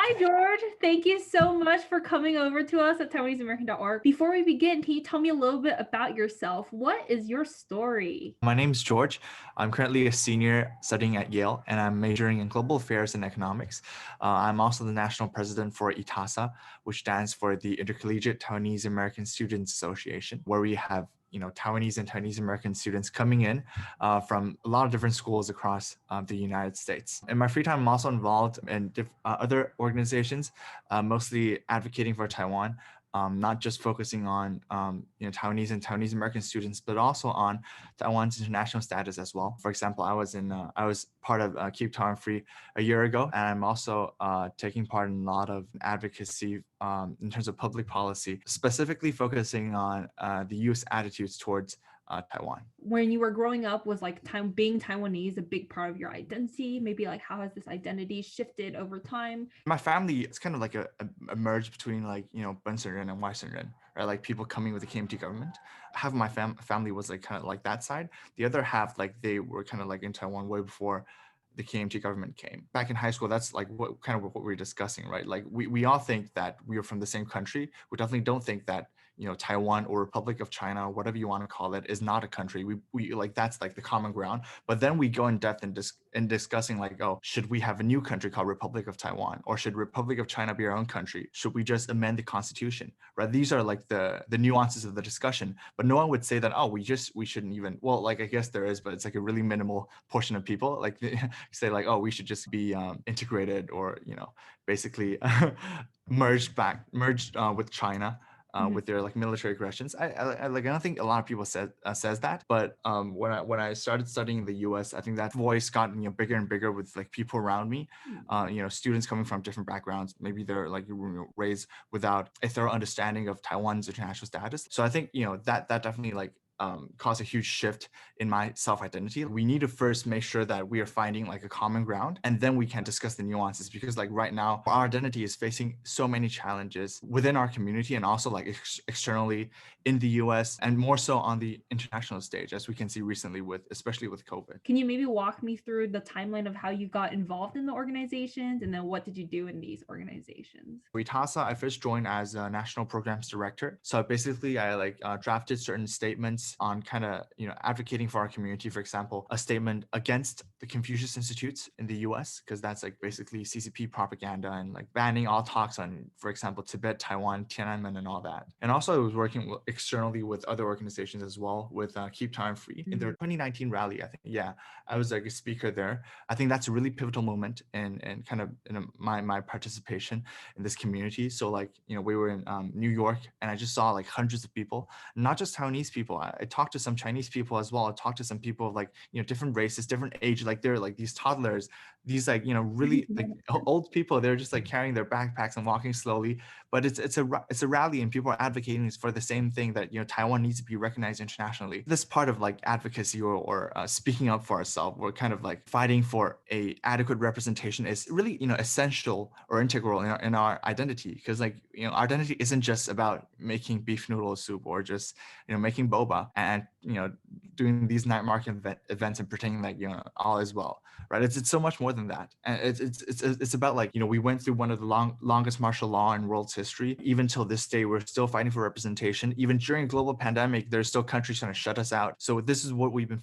Hi, George. Thank you so much for coming over to us at TaiwaneseAmerican.org. Before we begin, can you tell me a little bit about yourself? What is your story? My name is George. I'm currently a senior studying at Yale, and I'm majoring in global affairs and economics. I'm also the national president for ITASA, which stands for the Intercollegiate Taiwanese American Students Association, where we have Taiwanese and Taiwanese American students coming in from a lot of different schools across the United States. In my free time, I'm also involved in other organizations, mostly advocating for Taiwan. Not just focusing on Taiwanese and Taiwanese American students, but also on Taiwan's international status as well. For example, I was part of Keep Taiwan Free a year ago, and I'm also taking part in a lot of advocacy in terms of public policy, specifically focusing on the U.S. attitudes towards Taiwan. When you were growing up, was like being Taiwanese a big part of your identity? Maybe like how has this identity shifted over time? My family, it's kind of like a merge between like, Bunsen and Weissen, right? Like people coming with the KMT government. Half of my family was like kind of like that side. The other half, like they were kind of like in Taiwan way before the KMT government came. Back in high school, that's like what we're discussing, right? Like we all think that we are from the same country. We definitely don't think that Taiwan or Republic of China, whatever you want to call it, is not a country. We like that's like the common ground. But then we go in depth in discussing like, oh, should we have a new country called Republic of Taiwan, or should Republic of China be our own country? Should we just amend the constitution? Right? These are like the nuances of the discussion. But no one would say that, oh, we shouldn't even. Well, like I guess there is, but it's like a really minimal portion of people like say like, oh, we should just be integrated or basically merged with China. With their like military aggressions, I don't think a lot of people says that, but when I started studying in the U.S., I think that voice got bigger and bigger with like people around me, students coming from different backgrounds. Maybe they're like raised without a thorough understanding of Taiwan's international status. So I think that definitely like cause a huge shift in my self-identity. We need to first make sure that we are finding like a common ground, and then we can discuss the nuances, because like right now our identity is facing so many challenges within our community and also like externally in the US, and more so on the international stage, as we can see recently especially with COVID. Can you maybe walk me through the timeline of how you got involved in the organizations, and then what did you do in these organizations? With TASA, I first joined as a national programs director. So basically, I like drafted certain statements on kind of advocating for our community. For example, a statement against the Confucius Institutes in the U.S., because that's like basically CCP propaganda and like banning all talks on, for example, Tibet, Taiwan, Tiananmen, and all that. And also, I was working externally with other organizations as well, with Keep Taiwan Free in their 2019 rally. I think, yeah, I was like a speaker there. I think that's a really pivotal moment in kind of my participation in this community. So like, we were in New York, and I just saw like hundreds of people, not just Taiwanese people. I talked to some Chinese people as well. I talked to some people of like, different races, different age, like they're like these toddlers, these like, really like old people. They're just like carrying their backpacks and walking slowly. But it's a rally, and people are advocating for the same thing, that Taiwan needs to be recognized internationally. This part of like advocacy or speaking up for ourselves, or kind of like fighting for a adequate representation, is really essential or integral in our identity. Because like our identity isn't just about making beef noodle soup, or just making boba and doing these night market events and pretending like all is well, right? It's so much more than that. And it's about like we went through one of the longest martial law in world's history. Even till this day, we're still fighting for representation. Even during a global pandemic, there's still countries trying to shut us out. So this is what we've been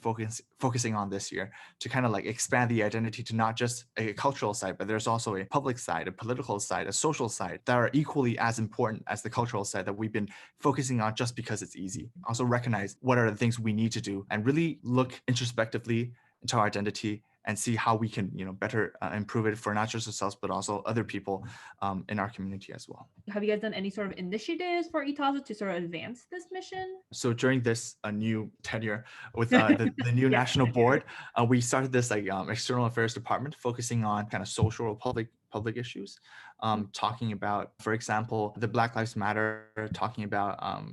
focusing on this year, to kind of like expand the identity to not just a cultural side, but there's also a public side, a political side, a social side, that are equally as important as the cultural side that we've been focusing on just because it's easy. Also recognize what are the things we need to do, and really look introspectively into our identity and see how we can better improve it for not just ourselves, but also other people in our community as well. Have you guys done any sort of initiatives for ITASA to sort of advance this mission? So during this new tenure with the new national board, we started this like external affairs department, focusing on kind of social or public issues, talking about, for example, the Black Lives Matter, talking about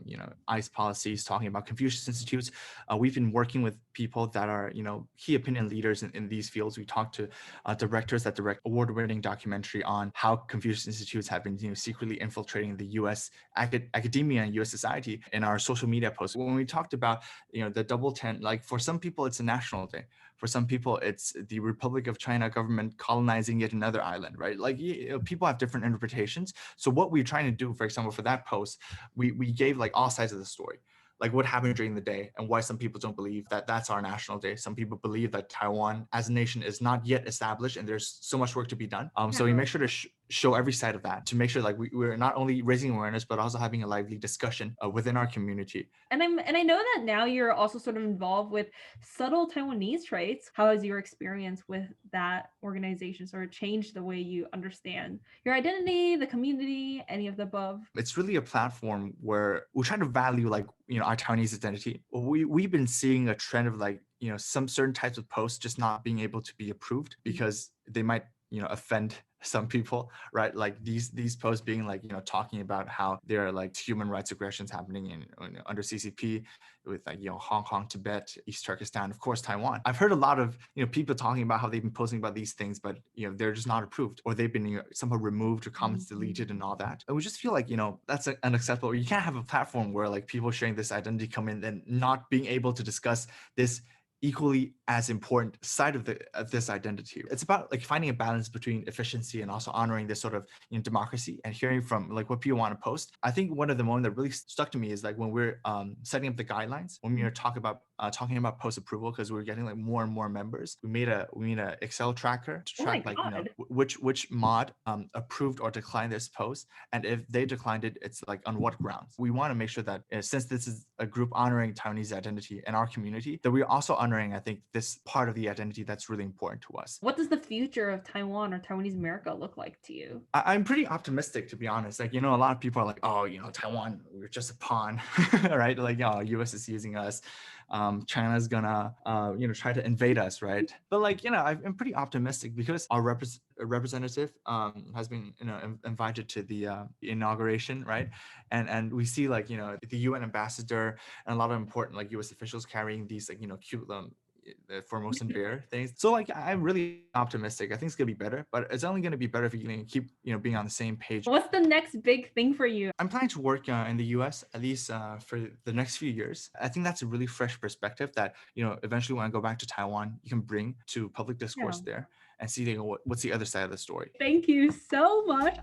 ICE policies, talking about Confucius Institutes. We've been working with people that are key opinion leaders in these fields. We talked to directors that direct award-winning documentary on how Confucius Institutes have been secretly infiltrating the U.S. academia and U.S. society in our social media posts. When we talked about the double 10, like for some people it's a national day, For some people, it's the Republic of China government colonizing yet another island, right? Like people have different interpretations. So what we're trying to do, for example, for that post, we gave like all sides of the story, like what happened during the day and why some people don't believe that that's our national day. Some people believe that Taiwan as a nation is not yet established and there's so much work to be done. So we make sure to show every side of that, to make sure like we're not only raising awareness, but also having a lively discussion within our community. And I know that now you're also sort of involved with subtle Taiwanese traits. How has your experience with that organization sort of changed the way you understand your identity, the community, any of the above? It's really a platform where we're trying to value like, our Taiwanese identity. We've been seeing a trend of like, some certain types of posts just not being able to be approved because they might, offend some people, right? Like these posts being like, talking about how there are like human rights aggressions happening in under CCP with like, Hong Kong, Tibet, East Turkestan, of course, Taiwan. I've heard a lot of, people talking about how they've been posting about these things, but, they're just not approved, or they've been somehow removed or comments deleted and all that. And we just feel like, that's unacceptable. You can't have a platform where like people sharing this identity come in and not being able to discuss this equally as important side of this identity. It's about like finding a balance between efficiency and also honoring this sort of democracy and hearing from like what people want to post. I think one of the moments that really stuck to me is like when we're setting up the guidelines, when we were talking about post approval, because we were getting like more and more members. We made a Excel tracker to track like which mod approved or declined this post, and if they declined it, it's like on what grounds. We want to make sure that since this is a group honoring Taiwanese identity and our community, that we're also honoring, I think, this part of the identity that's really important to us. What does the future of Taiwan or Taiwanese America look like to you? I'm pretty optimistic, to be honest. Like, a lot of people are like, oh, Taiwan, we're just a pawn, right? Like, US is using us. China's gonna, try to invade us, right? But like, I'm pretty optimistic because our representative has been, invited to the inauguration, right? And we see like, the UN ambassador and a lot of important like US officials carrying these like, cute Formosan bear things. So like I'm really optimistic. I think it's gonna be better, but it's only gonna be better if you can keep being on the same page. What's the next big thing for you? I'm planning to work in the US at least for the next few years. I think that's a really fresh perspective that eventually when I go back to Taiwan, you can bring to public discourse there and see what's the other side of the story. Thank you so much.